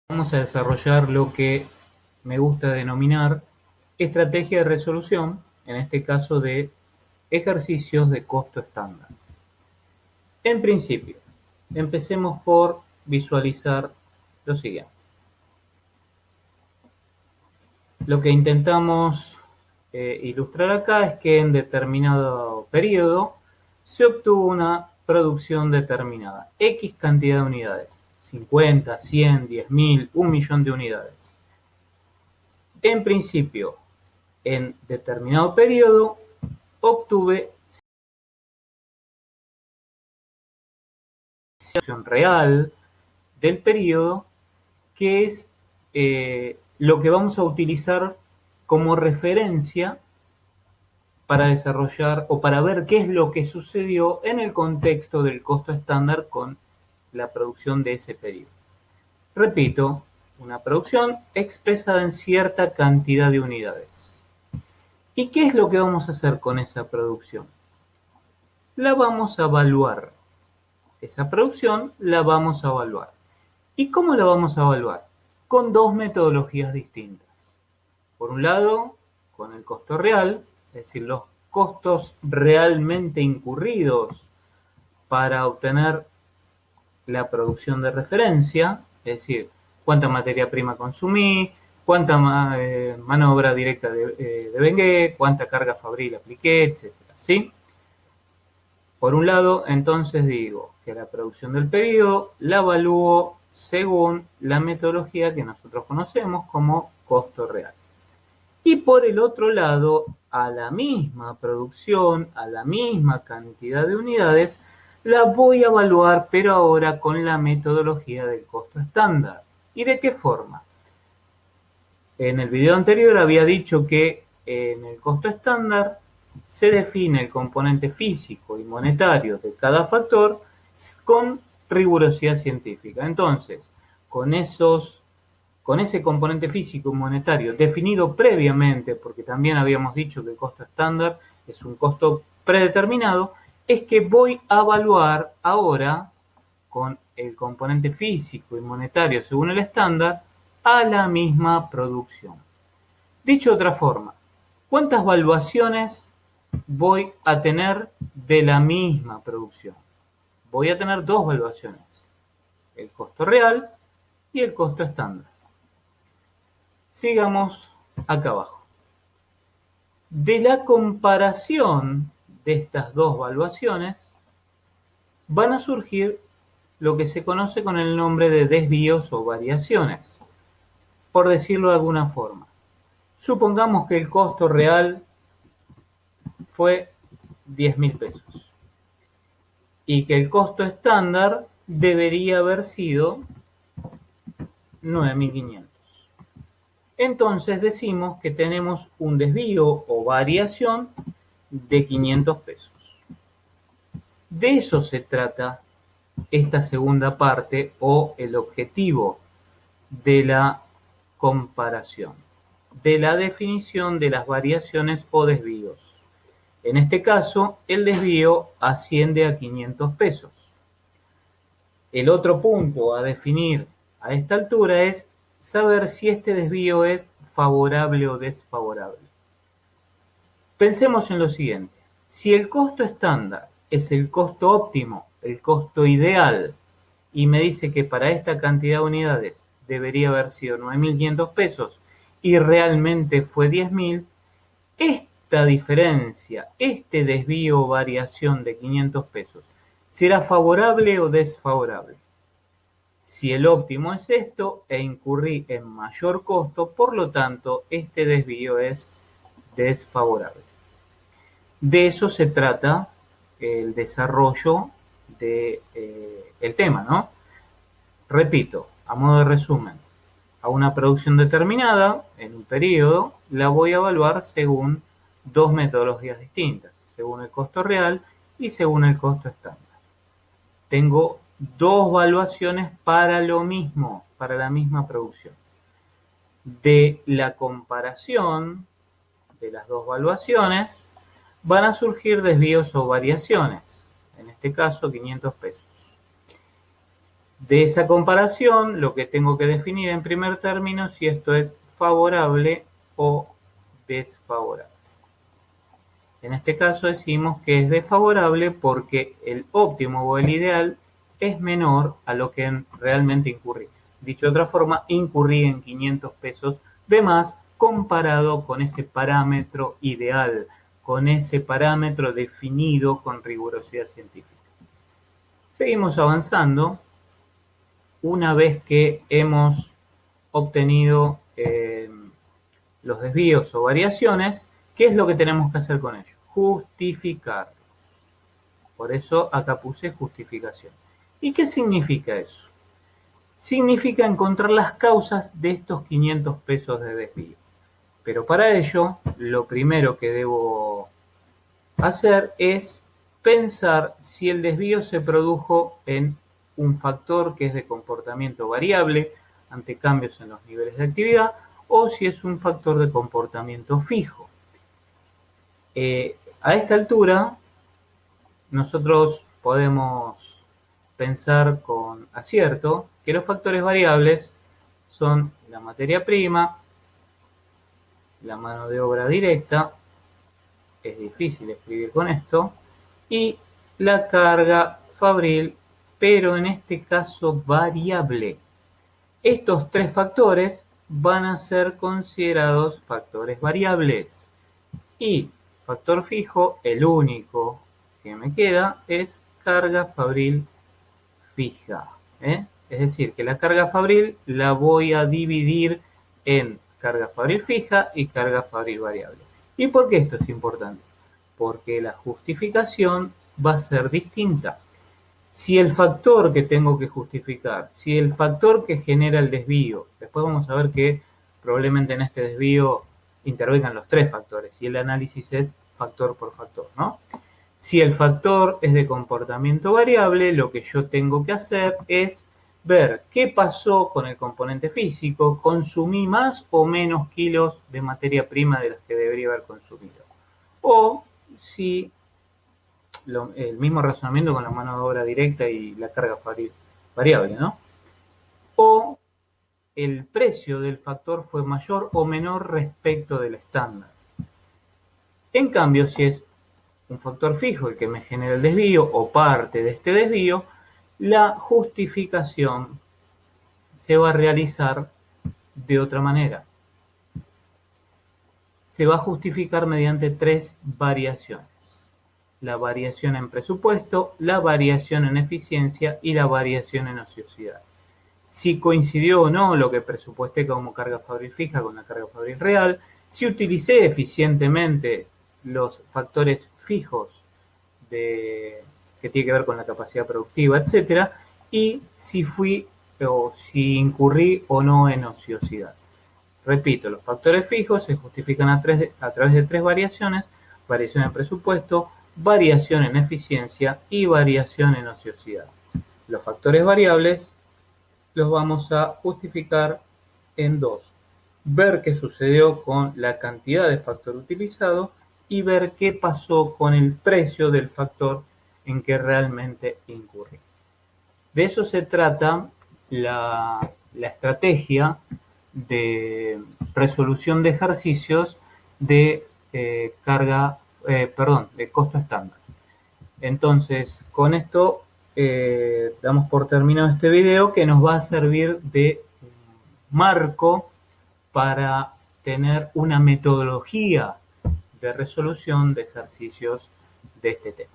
Vamos a desarrollar lo que me gusta denominar estrategia de resolución, en este caso de ejercicios de costo estándar. En principio, empecemos por visualizar lo siguiente. Lo que intentamos ilustrar acá es que en determinado periodo se obtuvo una producción determinada, X cantidad de unidades, 50, 100, 10.000, 1.000.000 de unidades. En principio, en determinado periodo, obtuve situación real del periodo, que es lo que vamos a utilizar como referencia para desarrollar o para ver qué es lo que sucedió en el contexto del costo estándar con la producción de ese periodo. Repito, una producción expresada en cierta cantidad de unidades. ¿Y qué es lo que vamos a hacer con esa producción? La vamos a evaluar. Esa producción la vamos a evaluar. ¿Y cómo la vamos a evaluar? Con dos metodologías distintas. Por un lado, con el costo real, es decir, los costos realmente incurridos para obtener la producción de referencia, es decir, cuánta materia prima consumí, cuánta mano de obra directa devengué, cuánta carga fabril apliqué, etc. ¿Sí? Por un lado, entonces digo que la producción del periodo la evalúo según la metodología que nosotros conocemos como costo real. Y por el otro lado, a la misma producción, a la misma cantidad de unidades, la voy a evaluar, pero ahora con la metodología del costo estándar. ¿Y de qué forma? En el video anterior había dicho que en el costo estándar se define el componente físico y monetario de cada factor con rigurosidad científica. Entonces, con ese componente físico y monetario definido previamente, porque también habíamos dicho que el costo estándar es un costo predeterminado, es que voy a evaluar ahora con el componente físico y monetario según el estándar a la misma producción. Dicho de otra forma, ¿cuántas valuaciones voy a tener de la misma producción? Voy a tener dos valuaciones, el costo real y el costo estándar. Sigamos acá abajo. De la comparación de estas dos valuaciones van a surgir lo que se conoce con el nombre de desvíos o variaciones, por decirlo de alguna forma. Supongamos que el costo real fue 10.000 pesos y que el costo estándar debería haber sido 9.500. Entonces decimos que tenemos un desvío o variación de 500 pesos. De eso se trata esta segunda parte o el objetivo de la comparación, de la definición de las variaciones o desvíos. En este caso, el desvío asciende a 500 pesos. El otro punto a definir a esta altura es saber si este desvío es favorable o desfavorable. Pensemos en lo siguiente. Si el costo estándar es el costo óptimo, el costo ideal, y me dice que para esta cantidad de unidades debería haber sido 9.500 pesos y realmente fue 10.000, esta diferencia, este desvío o variación de 500 pesos, ¿será favorable o desfavorable? Si el óptimo es esto e incurrí en mayor costo, por lo tanto, este desvío es desfavorable. De eso se trata el desarrollo del tema, ¿no? Repito, a modo de resumen, a una producción determinada, en un periodo, la voy a evaluar según dos metodologías distintas, según el costo real y según el costo estándar. Tengo dos valuaciones para lo mismo, para la misma producción. De la comparación de las dos valuaciones van a surgir desvíos o variaciones, en este caso 500 pesos. De esa comparación, lo que tengo que definir en primer término si esto es favorable o desfavorable. En este caso decimos que es desfavorable porque el óptimo o el ideal es menor a lo que realmente incurrí. Dicho de otra forma, incurrí en 500 pesos de más comparado con ese parámetro ideal, con ese parámetro definido con rigurosidad científica. Seguimos avanzando. Una vez que hemos obtenido los desvíos o variaciones, ¿qué es lo que tenemos que hacer con ellos? Justificar. Por eso acá puse justificación. ¿Y qué significa eso? Significa encontrar las causas de estos 500 pesos de desvío. Pero para ello, lo primero que debo hacer es pensar si el desvío se produjo en un factor que es de comportamiento variable ante cambios en los niveles de actividad o si es un factor de comportamiento fijo. A esta altura, nosotros podemos pensar con acierto que los factores variables son la materia prima, la mano de obra directa, es difícil escribir con esto, y la carga fabril, pero en este caso variable. Estos tres factores van a ser considerados factores variables. Y factor fijo, el único que me queda es carga fabril fija. Es decir, que la carga fabril la voy a dividir en carga fabril fija y carga fabril variable. ¿Y por qué esto es importante? Porque la justificación va a ser distinta. Si el factor que tengo que justificar, si el factor que genera el desvío, después vamos a ver que probablemente en este desvío intervengan los tres factores y el análisis es factor por factor, ¿no? Si el factor es de comportamiento variable, lo que yo tengo que hacer es ver qué pasó con el componente físico, consumí más o menos kilos de materia prima de las que debería haber consumido. O si el mismo razonamiento con la mano de obra directa y la carga variable, ¿no? O el precio del factor fue mayor o menor respecto del estándar. En cambio, si es un factor fijo el que me genera el desvío o parte de este desvío, la justificación se va a realizar de otra manera. Se va a justificar mediante tres variaciones: la variación en presupuesto, la variación en eficiencia y la variación en ociosidad. Si coincidió o no lo que presupuesté como carga fabril fija con la carga fabril real, si utilicé eficientemente los factores fijos que tiene que ver con la capacidad productiva, etcétera, y si fui o si incurrí o no en ociosidad. Repito, los factores fijos se justifican a través de tres variaciones: variación en presupuesto, variación en eficiencia y variación en ociosidad. Los factores variables los vamos a justificar en dos: ver qué sucedió con la cantidad de factor utilizado y ver qué pasó con el precio del factor en que realmente incurrí. De eso se trata la estrategia de resolución de ejercicios de de costo estándar. Entonces, con esto damos por terminado este video, que nos va a servir de marco para tener una metodología de resolución de ejercicios de este tema.